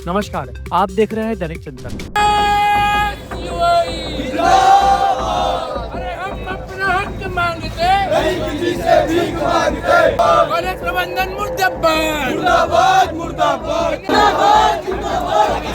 नमस्कार, आप देख रहे हैं दैनिक चिंतन। अरे हम अपना हक मांगते नहीं किसी से भीख मांगते। कॉलेज प्रबंधन मुर्दाबाद मुर्दाबाद मुर्दाबाद मुर्दाबाद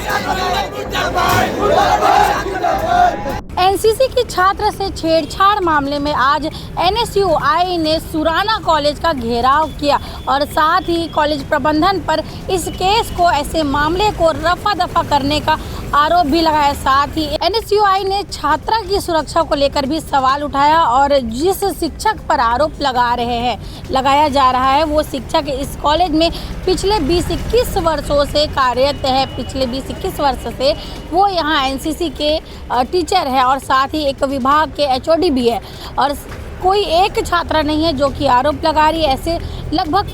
मुर्दाबाद मुर्दाबाद। एनसीसी की छात्र से छेड़छाड़ मामले में आज एनएसयूआई ने सुराना कॉलेज का घेराव किया और साथ ही कॉलेज प्रबंधन पर इस केस को ऐसे मामले को रफा दफा करने का आरोप भी लगाया। साथ ही एनएसयूआई ने छात्रा की सुरक्षा को लेकर भी सवाल उठाया और जिस शिक्षक पर आरोप लगाया जा रहा है वो शिक्षक इस कॉलेज में पिछले 20-21 वर्षों से कार्यरत है। पिछले 20-21 वर्ष से वो यहाँ एनसीसी के टीचर है और साथ ही एक विभाग के एचओडी भी है और कोई एक छात्रा नहीं है जो कि आरोप लगा रही है। ऐसे लगभग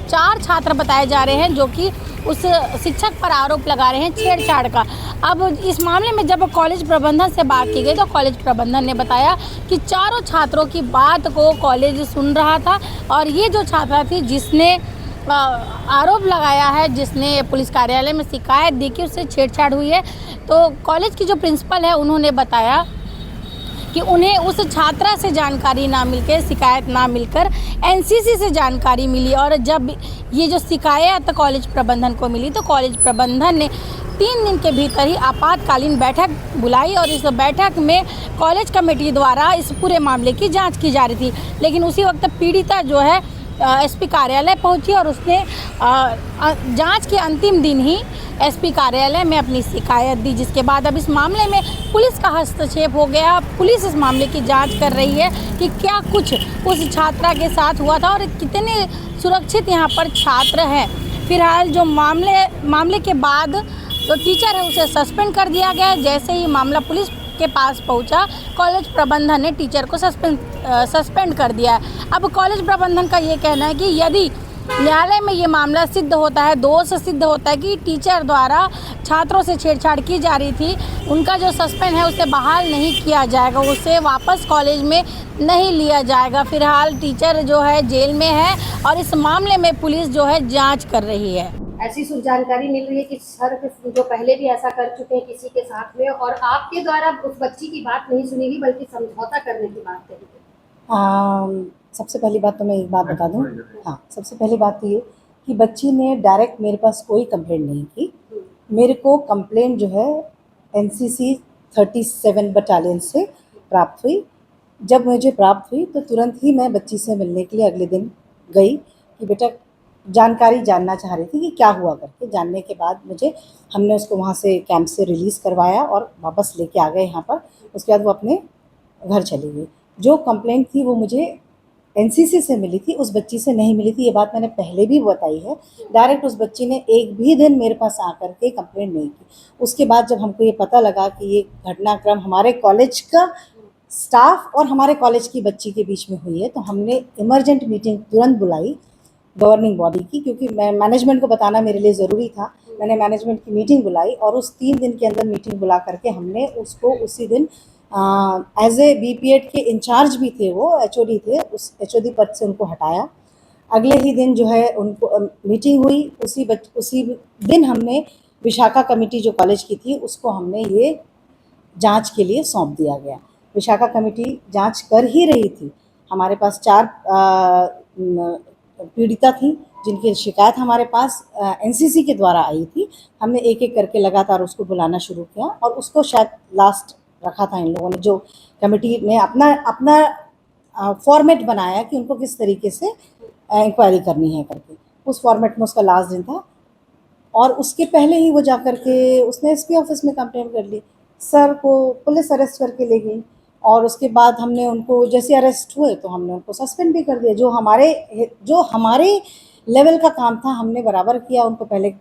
4 छात्र बताए जा रहे हैं जो कि उस शिक्षक पर आरोप लगा रहे हैं छेड़छाड़ का। अब इस मामले में जब कॉलेज प्रबंधन से बात की गई तो कॉलेज प्रबंधन ने बताया कि चारों छात्रों की बात को कॉलेज सुन रहा था और ये जो छात्रा थी जिसने आरोप लगाया है, जिसने पुलिस कार्यालय में शिकायत दी कि उससे छेड़छाड़ हुई है, तो कॉलेज की जो प्रिंसिपल है उन्होंने बताया कि उन्हें उस छात्रा से जानकारी ना मिलकर, शिकायत ना मिलकर एनसीसी से जानकारी मिली और जब ये जो शिकायत कॉलेज प्रबंधन को मिली तो कॉलेज प्रबंधन ने 3 दिन के भीतर ही आपातकालीन बैठक बुलाई और इस बैठक में कॉलेज कमेटी द्वारा इस पूरे मामले की जांच की जा रही थी। लेकिन उसी वक्त पीड़िता जो है एसपी कार्यालय पहुंची और उसने जांच के अंतिम दिन ही एसपी कार्यालय में अपनी शिकायत दी, जिसके बाद अब इस मामले में पुलिस का हस्तक्षेप हो गया। पुलिस इस मामले की जांच कर रही है कि क्या कुछ उस छात्रा के साथ हुआ था और कितने सुरक्षित यहाँ पर छात्र हैं। फिलहाल जो मामले के बाद जो टीचर है उसे सस्पेंड कर दिया गया। जैसे ही मामला पुलिस के पास पहुंचा, कॉलेज प्रबंधन ने टीचर को सस्पेंड कर दिया है। अब कॉलेज प्रबंधन का ये कहना है कि यदि न्यायालय में ये मामला सिद्ध होता है, दोष सिद्ध होता है कि टीचर द्वारा छात्रों से छेड़छाड़ की जा रही थी, उनका जो सस्पेंड है उसे बहाल नहीं किया जाएगा, उसे वापस कॉलेज में नहीं लिया जाएगा। फिलहाल टीचर जो है जेल में है और इस मामले में पुलिस जो है जाँच कर रही है। ऐसी कुछ जानकारी मिल रही है कि सर जो पहले भी ऐसा कर चुके हैं किसी के साथ में और आपके द्वारा उस बच्ची की बात नहीं सुनी गई बल्कि समझौता करने की बात कही गई। सबसे पहली बात तो मैं एक बात बता दूं। हाँ, सबसे पहली बात तो ये कि बच्ची ने डायरेक्ट मेरे पास कोई कंप्लेंट नहीं की। मेरे को कंप्लेंट जो है एनसीसी 37 बटालियन से प्राप्त हुई। जब मुझे प्राप्त हुई तो तुरंत ही मैं बच्ची से मिलने के लिए अगले दिन गई कि बेटा जानकारी जानना चाह रही थी कि क्या हुआ करके। जानने के बाद हमने उसको वहाँ से कैंप से रिलीज़ करवाया और वापस लेके आ गए यहाँ पर। उसके बाद वो अपने घर चली गई। जो कंप्लेंट थी वो मुझे एनसीसी से मिली थी, उस बच्ची से नहीं मिली थी। ये बात मैंने पहले भी बताई है। डायरेक्ट उस बच्ची ने एक भी दिन मेरे पास आकर के कंप्लेंट नहीं की। उसके बाद जब हमको ये पता लगा कि ये घटनाक्रम हमारे कॉलेज का स्टाफ और हमारे कॉलेज की बच्ची के बीच में हुई है तो हमने इमरजेंट मीटिंग तुरंत बुलाई गवर्निंग बॉडी की, क्योंकि मैनेजमेंट को बताना मेरे लिए ज़रूरी था। मैंने मैनेजमेंट की मीटिंग बुलाई और उस 3 दिन के अंदर मीटिंग बुला करके हमने उसको उसी दिन एज ए बीपीएड के इंचार्ज भी थे, वो एचओडी थे, उस एचओडी पद से उनको हटाया। अगले ही दिन जो है उनको मीटिंग हुई। उसी दिन हमने विशाखा कमेटी जो कॉलेज की थी उसको हमने ये जांच के लिए सौंप दिया गया। विशाखा कमेटी जांच कर ही रही थी। हमारे पास 4 पीड़िता थी जिनकी शिकायत हमारे पास एनसीसी के द्वारा आई थी। हमने एक एक करके लगातार उसको बुलाना शुरू किया और उसको शायद लास्ट रखा था इन लोगों ने, जो कमेटी ने अपना फॉर्मेट बनाया कि उनको किस तरीके से इंक्वायरी करनी है करके। उस फॉर्मेट में उसका लास्ट दिन था और उसके पहले ही वो जा कर के उसने एसपी ऑफिस में कंप्लेंट कर ली। सर को पुलिस अरेस्ट करके ले गई और उसके बाद हमने उनको जैसे अरेस्ट हुए तो हमने उनको सस्पेंड भी कर दिया। जो हमारे लेवल का काम था हमने बराबर किया। उनको पहले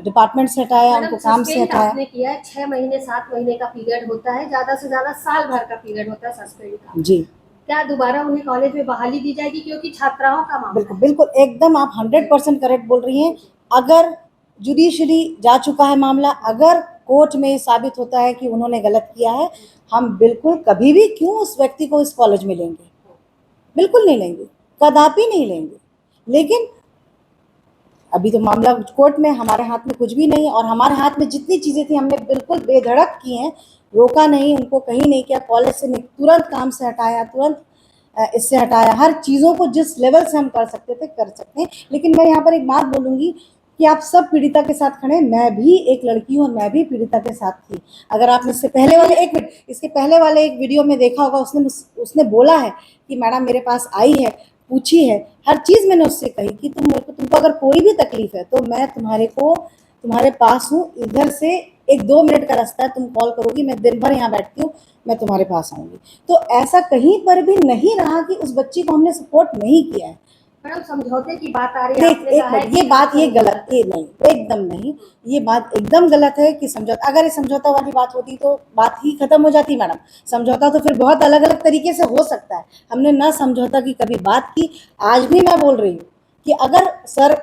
डिपार्टमेंट से हटाया, उनको काम से हटाया। आपने किया है 6 महीने 7 महीने का पीरियड होता है, ज़्यादा से ज़्यादा साल भर का पीरियड होता है सस्पेंड का। जी, क्या दोबारा उन्हें कॉलेज में बहाली दी जाएगी क्योंकि छात्राओं का मामला? बिल्कुल बिल्कुल एकदम आप 100% करेक्ट बोल रही हैं। अगर जुडिशरी जा चुका है मामला, अगर कोर्ट में साबित होता है कि उन्होंने गलत किया है, हम बिल्कुल कभी भी क्यों उस व्यक्ति को इस कॉलेज में लेंगे, बिल्कुल नहीं लेंगे, कदापि नहीं लेंगे। लेकिन अभी तो मामला कोर्ट में, हमारे हाथ में कुछ भी नहीं, और हमारे हाथ में जितनी चीज़ें थी हमने बिल्कुल बेधड़क की हैं, रोका नहीं, उनको कहीं नहीं किया, कॉलेज से तुरंत काम से हटाया, तुरंत इससे हटाया, हर चीज़ों को जिस लेवल से हम कर सकते थे कर सकते हैं। लेकिन मैं यहाँ पर एक बात बोलूँगी कि आप सब पीड़िता के साथ खड़े हैं, मैं भी एक लड़की हूँ और मैं भी पीड़िता के साथ थी। अगर आपने इससे पहले वाले इसके पहले वाले एक वीडियो में देखा होगा, उसने बोला है कि मैडम मेरे पास आई है, पूछी है, हर चीज़ मैंने उससे कही कि तुमको अगर कोई भी तकलीफ है तो मैं तुम्हारे पास हूँ, इधर से 1-2 मिनट का रास्ता है, तुम कॉल करोगी, मैं दिन भर यहाँ बैठती हूँ, मैं तुम्हारे पास आऊँगी। तो ऐसा कहीं पर भी नहीं रहा कि उस बच्ची को हमने सपोर्ट नहीं किया है। मैडम समझौते की बात आ रही है, ये गलत, ये नहीं, एकदम नहीं, ये बात एकदम गलत है कि समझौता, अगर ये समझौता वाली बात होती तो बात ही खत्म हो जाती मैडम। समझौता तो फिर बहुत अलग अलग तरीके से हो सकता है, हमने ना समझौता की कभी बात की। आज भी मैं बोल रही हूँ कि अगर सर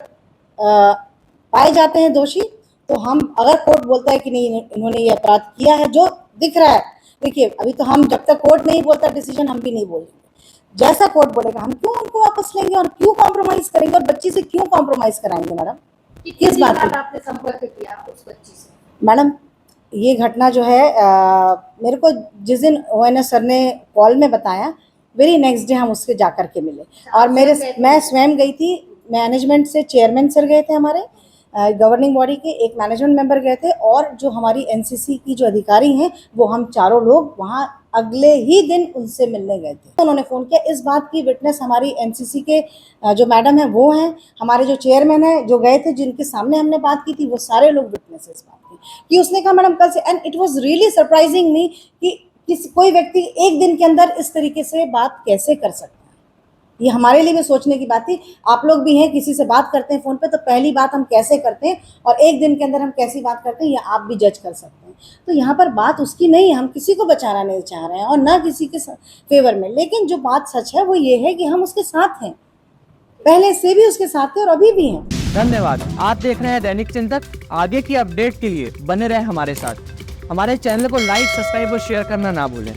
पाए जाते हैं दोषी, तो हम, अगर कोर्ट बोलता है कि नहीं इन्होंने ये अपराध किया है जो दिख रहा है, देखिए अभी तो हम, जब तक कोर्ट नहीं बोलता डिसीजन, हम भी नहीं बोलेंगे, जैसा कोर्ट बोलेगा हम क्यों उनको वापस लेंगे और क्यों कॉम्प्रोमाइज करेंगे, और बच्ची से क्यों कॉम्प्रोमाइज कराएंगे मैडम? किस बात पे आपने संपर्क किया उस बच्ची से? मैडम ये घटना जो है मेरे को जिस दिन ONS सर ने कॉल में बताया, वेरी नेक्स्ट डे हम उसके जा कर के मिले, और मैं स्वयं गई थी, मैनेजमेंट से चेयरमैन सर गए थे, हमारे गवर्निंग बॉडी के एक मैनेजमेंट मेंबर गए थे, और जो हमारी NCC की जो अधिकारी हैं वो हम चारों लोग वहाँ अगले ही दिन उनसे मिलने गए थे। तो उन्होंने फ़ोन किया, इस बात की विटनेस हमारी NCC के जो मैडम है वो हैं, हमारे जो चेयरमैन हैं जो गए थे, जिनके सामने हमने बात की थी, वो सारे लोग विटनेस है इस बात की, कि उसने कहा मैडम कल से, and it was really surprising me कि कोई व्यक्ति एक दिन के अंदर इस तरीके से बात कैसे कर सकता है। ये हमारे लिए भी सोचने की बात थी। आप लोग भी हैं, किसी से बात करते हैं फ़ोन पे, तो पहली बात हम कैसे करते हैं और एक दिन के अंदर हम कैसी बात करते हैं, ये आप भी जज कर सकते हैं। तो यहाँ पर बात उसकी नहीं है, हम किसी को बचाना नहीं चाह रहे हैं और ना किसी के फेवर में, लेकिन जो बात सच है वो ये है कि हम उसके साथ हैं, पहले से भी उसके साथ थे और अभी भी हैं। धन्यवाद। आप देख रहे हैं दैनिक चिंतक। आगे की अपडेट के लिए बने रहे हमारे साथ। हमारे चैनल को लाइक, सब्सक्राइब और शेयर करना ना भूलें।